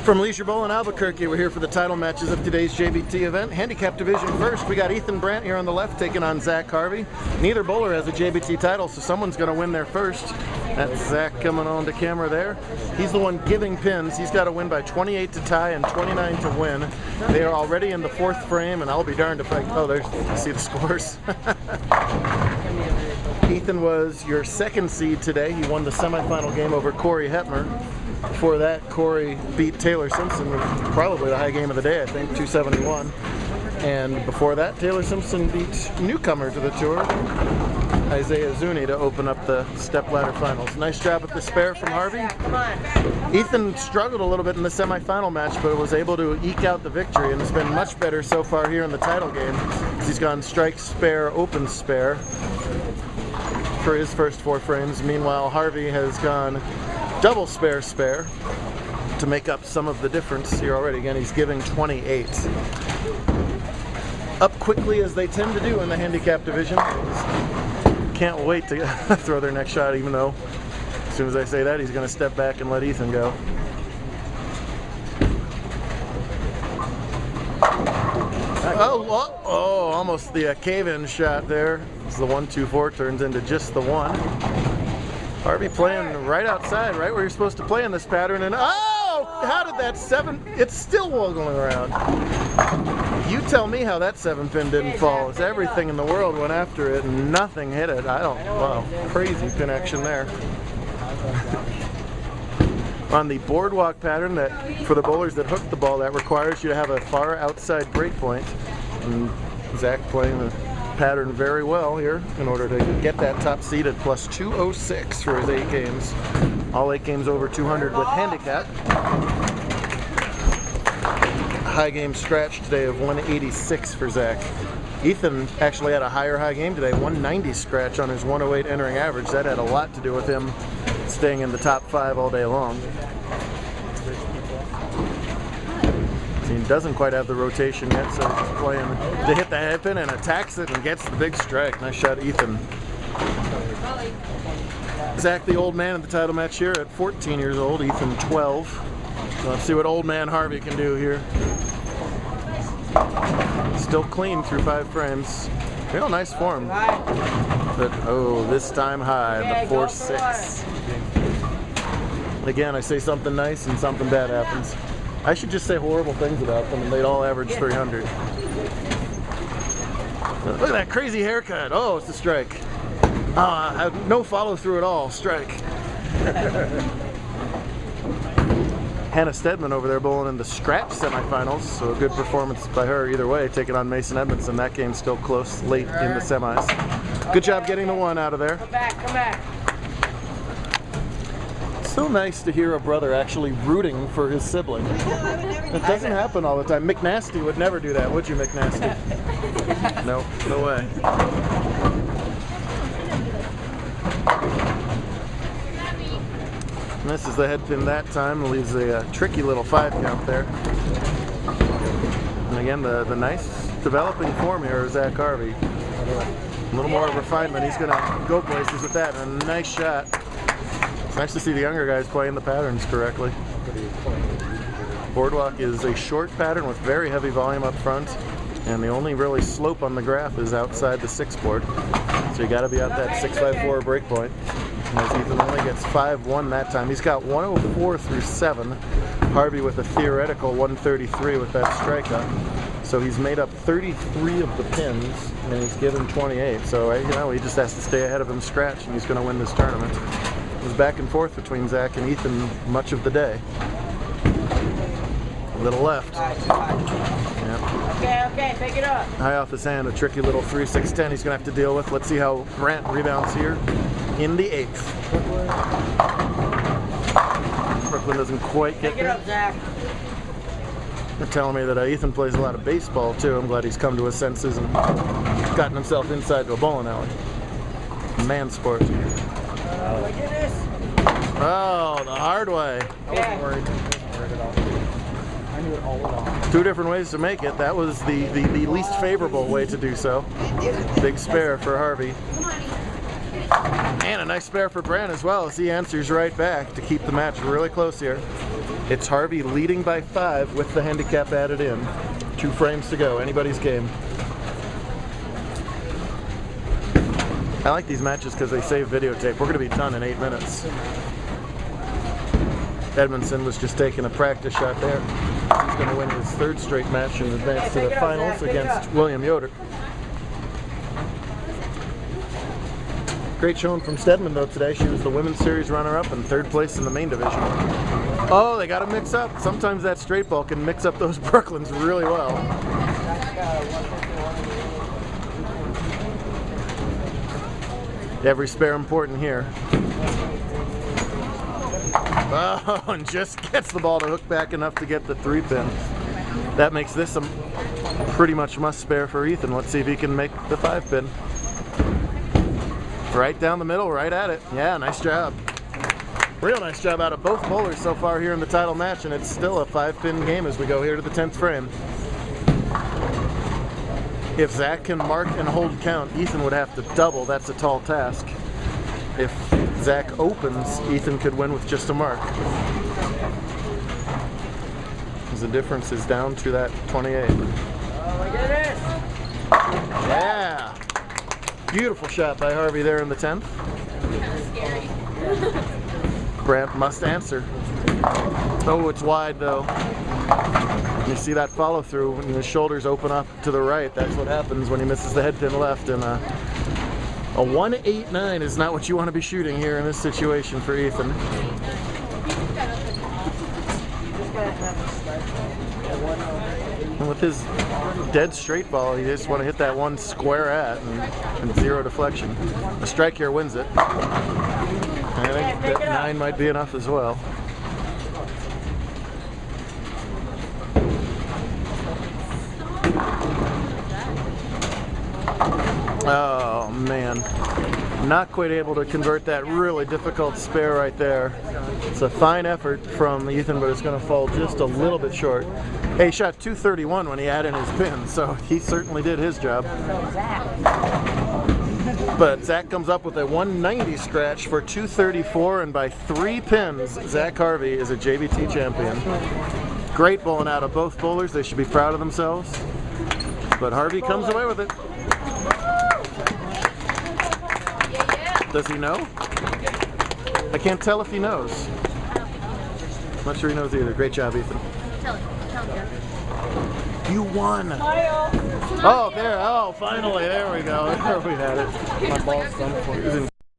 From Leisure Bowl in Albuquerque, we're here for the title matches of today's JBT event. Handicap division first, we got Ethan Brandt here on the left taking on Zach Harvey. Neither bowler has a JBT title, so someone's going to win there first. That's Zach coming on to camera there. He's the one giving pins. He's got to win by 28 to tie and 29 to win. They are already in the fourth frame, and I'll be darned if I... Oh, there's... You see the scores? Ethan was your second seed today. He won the semifinal game over Corey Hetmer. Before that, Corey beat Taylor Simpson, with probably the high game of the day, I think, 271. And before that, Taylor Simpson beat newcomer to the tour, Isaiah Zuni, to open up the stepladder finals. Nice job at the spare from Harvey. Ethan struggled a little bit in the semifinal match, but was able to eke out the victory, and has been much better so far here in the title game. He's gone strike, spare, open, spare for his first four frames. Meanwhile, Harvey has gone double spare spare to make up some of the difference here already. Again, he's giving 28. Up quickly as they tend to do in the handicap division. Can't wait to throw their next shot, even though as soon as I say that, he's going to step back and let Ethan go. Oh, almost the cave-in shot there. It's the 1-2-4 turns into just the one. Harvey playing right outside, right where you're supposed to play in this pattern, and oh! How did that seven... It's still wiggling around. You tell me how that 7-pin didn't fall. It's everything in the world went after it, and nothing hit it. I don't... Wow, crazy connection there. On the boardwalk pattern, that for the bowlers that hook the ball, that requires you to have a far outside break point. And Zach playing the pattern very well here in order to get that top seed at plus 206 for his 8 games. All 8 games over 200 with handicap. High game scratch today of 186 for Zach. Ethan actually had a higher high game today, 190 scratch on his 108 entering average. That had a lot to do with him staying in the top 5 all day long. He doesn't quite have the rotation yet, so he's playing to hit the headpin and attacks it and gets the big strike. Nice shot, Ethan. Zach, the old man in the title match here at 14 years old, Ethan 12. So let's see what old man Harvey can do here. Still clean through 5 frames. Real nice form. But oh, this time high, the 4-6. Again, I say something nice and something bad happens. I should just say horrible things about them and they'd all average 300. Look at that crazy haircut. Oh, it's a strike. No follow through at all. Strike. Hannah Stedman over there bowling in the scratch semifinals, so a good performance by her either way, taking on Mason Edmondson. That game's still close late in the semis. Good job getting the one out of there. Come back, come back. So nice to hear a brother actually rooting for his sibling. It doesn't happen all the time. McNasty would never do that, would you, McNasty? No, no way. Misses the head pin that time, leaves a tricky little 5 count there. And again, the nice developing form here is Zach Harvey. A little more refinement. He's going to go places with that. And a nice shot. It's nice to see the younger guys playing the patterns correctly. Boardwalk is a short pattern with very heavy volume up front, and the only really slope on the graph is outside the 6 board. So you got to be at that 654 break point. And as Ethan only gets 5-1 that time, he's got 104 through 7. Harvey with a theoretical 133 with that strikeout. So he's made up 33 of the pins, and he's given 28. So you know, he just has to stay ahead of him scratch, and he's going to win this tournament. It was back and forth between Zach and Ethan much of the day. A little left. Yep. Okay, pick it up. High off his hand, a tricky little 3-6-10 he's going to have to deal with. Let's see how Brandt rebounds here in the 8th. Brooklyn doesn't quite get there. Pick it up, Zach. They're telling me that Ethan plays a lot of baseball too. I'm glad he's come to his senses and gotten himself inside to a bowling alley. Man sport. Oh, the hard way. I wasn't worried at all. I knew it all along. 2 different ways to make it. That was the least favorable way to do so. Big spare for Harvey. And a nice spare for Brandt as well, as he answers right back to keep the match really close here. It's Harvey leading by 5 with the handicap added in. 2 frames to go. Anybody's game. I like these matches because they save videotape. We're going to be done in 8 minutes. Edmondson was just taking a practice shot there. He's going to win his 3rd straight match and advance to the finals against William Yoder. Great showing from Stedman though today. She was the women's series runner-up and 3rd place in the main division. Oh, they got to mix up. Sometimes that straight ball can mix up those Brooklyns really well. Every spare important here. Oh, and just gets the ball to hook back enough to get the 3-pin. That makes this a pretty much must spare for Ethan. Let's see if he can make the 5-pin. Right down the middle, right at it. Yeah, nice job. Real nice job out of both bowlers so far here in the title match, and it's still a 5-pin game as we go here to the 10th frame. If Zach can mark and hold count, Ethan would have to double. That's a tall task. If Zach opens, Ethan could win with just a mark. Because the difference is down to that 28. Oh my goodness! Yeah! Beautiful shot by Harvey there in the 10th. Kind of scary. Brandt must answer. Oh, it's wide though. You see that follow through when his shoulders open up to the right. That's what happens when he misses the head pin left. And a 189 is not what you want to be shooting here in this situation for Ethan. And with his dead straight ball, you just want to hit that one square at and 0 deflection. A strike here wins it. I think that 9 might be enough as well. Oh man, not quite able to convert that really difficult spare right there. It's a fine effort from Ethan, but it's going to fall just a little bit short. Hey, he shot 231 when he added his pin, so he certainly did his job. But Zach comes up with a 190 scratch for 234, and by 3 pins, Zach Harvey is a JBT champion. Great bowling out of both bowlers. They should be proud of themselves. But Harvey comes away with it. Does he know? I can't tell if he knows. I'm not sure he knows either. Great job, Ethan. Tell him. You won. Oh, there. Oh, finally. There we go. There we had it. My ball's done for you.